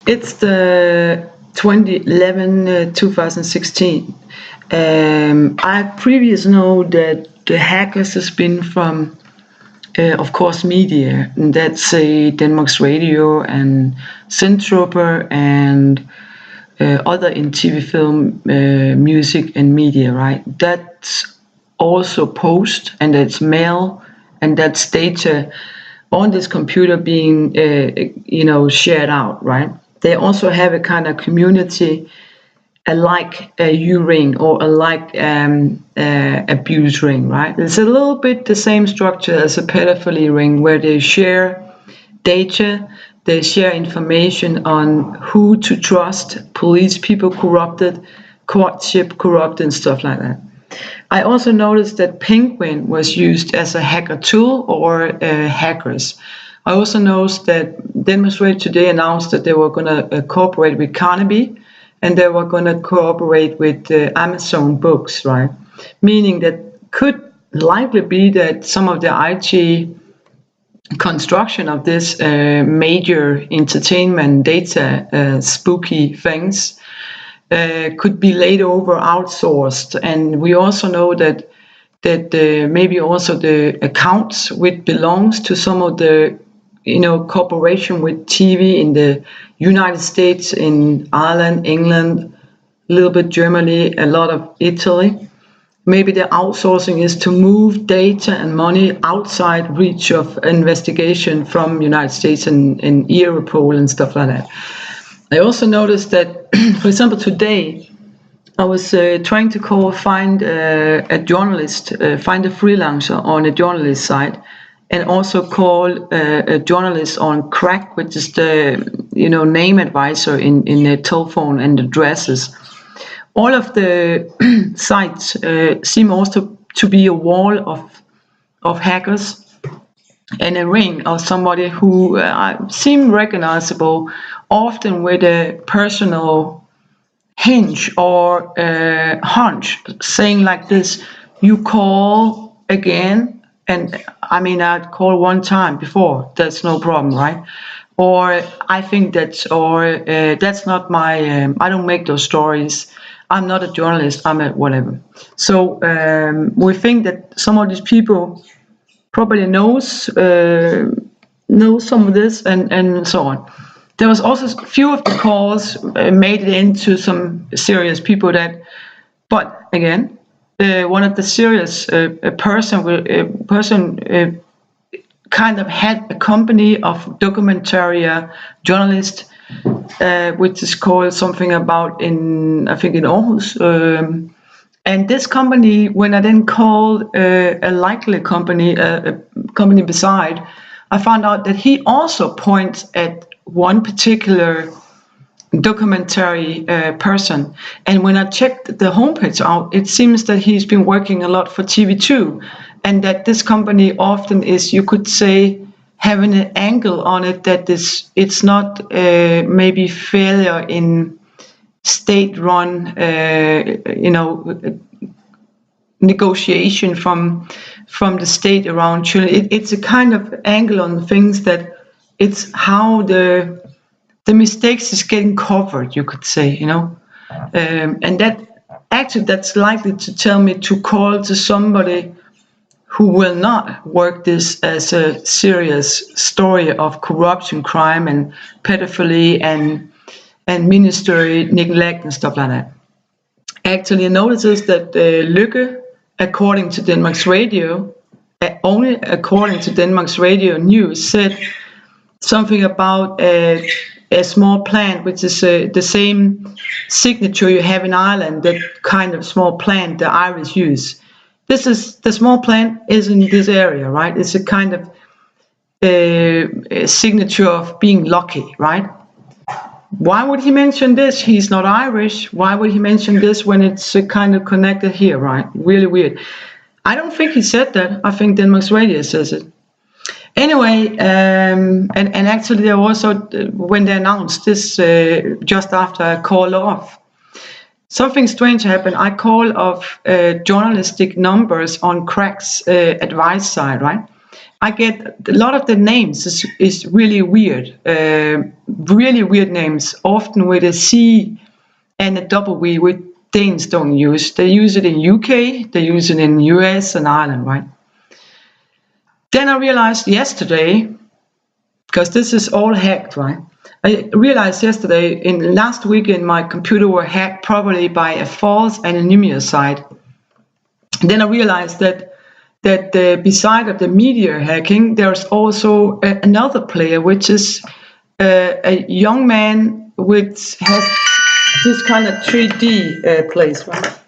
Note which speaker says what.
Speaker 1: It's the 2011-2016. I previously know that the hackers has been from, of course, media. And that's Denmark's Radio and Zentropa and other in TV, film, music, and media. Right? That's also post, and that's mail, and that's data on this computer being, shared out. Right? They also have a kind of community, like a U-ring or a like abuse ring, right? It's a little bit the same structure as a pedophilia ring, where they share data, they share information on who to trust, police people corrupted, courtship corrupted, and stuff like that. I also noticed that peiguin was used as a hacker tool or hackers. I also noticed that Denmark's Radio today announced that they were going to cooperate with Carnegie, and they were going to cooperate with Amazon Books, right? Meaning that could likely be that some of the IT construction of this major entertainment data spooky things could be laid over, outsourced. And we also know that maybe also the accounts which belongs to some of the cooperation with TV in the United States, in Ireland, England, a little bit Germany, a lot of Italy. Maybe the outsourcing is to move data and money outside reach of investigation from United States and Europol and stuff like that. I also noticed that, for example, today I was trying to find a journalist, find a freelancer on a journalist site, and also call a journalist on Krak, which is the name advisor in the telephone and addresses. All of the sites seem also to be a wall of hackers and a ring of somebody who seem recognizable, often with a personal hinge or hunch, saying like this: "You call again." And I mean, I'd call one time before, that's no problem, right? Or I think that's not my, I don't make those stories. I'm not a journalist, I'm a whatever. So we think that some of these people probably know some of this and so on. There was also a few of the calls made it into some serious people but again, one of the serious person kind of had a company of documentary journalists, which is called something about in Aarhus. And this company, when I then called a likely company, a company beside, I found out that he also points at one particular documentary person. And when I checked the homepage out, it seems that he's been working a lot for TV2, and that this company often is, you could say, having an angle on it that it's not maybe failure in state-run negotiation from the state around children. It's a kind of angle on things that it's how the mistakes is getting covered, you could say, and that's likely to tell me to call to somebody who will not work this as a serious story of corruption, crime, and pedophilia and ministry neglect and stuff like that. Actually, I notices that Lykke, according to Denmark's Radio, only according to Denmark's Radio News, said something about a small plant, which is the same signature you have in Ireland, that kind of small plant the Irish use. The small plant is in this area, right? It's a kind of a signature of being lucky, right? Why would he mention this? He's not Irish. Why would he mention this when it's kind of connected here, right? Really weird. I don't think he said that. I think Denmark's Radio says it. Anyway, and actually they also, when they announced this just after I called off, something strange happened. I call off journalistic numbers on Krak's advice side, right? I get a lot of the names is really weird, really weird names, often with a C and a W, which Danes don't use. They use it in UK, they use it in US and Ireland, right? Then I realized yesterday, because this is all hacked, right? I realized yesterday, last weekend, my computer were hacked probably by a false anonymous site. Then I realized that beside of the media hacking, there's also another player, which is a young man which has this kind of 3D place, right?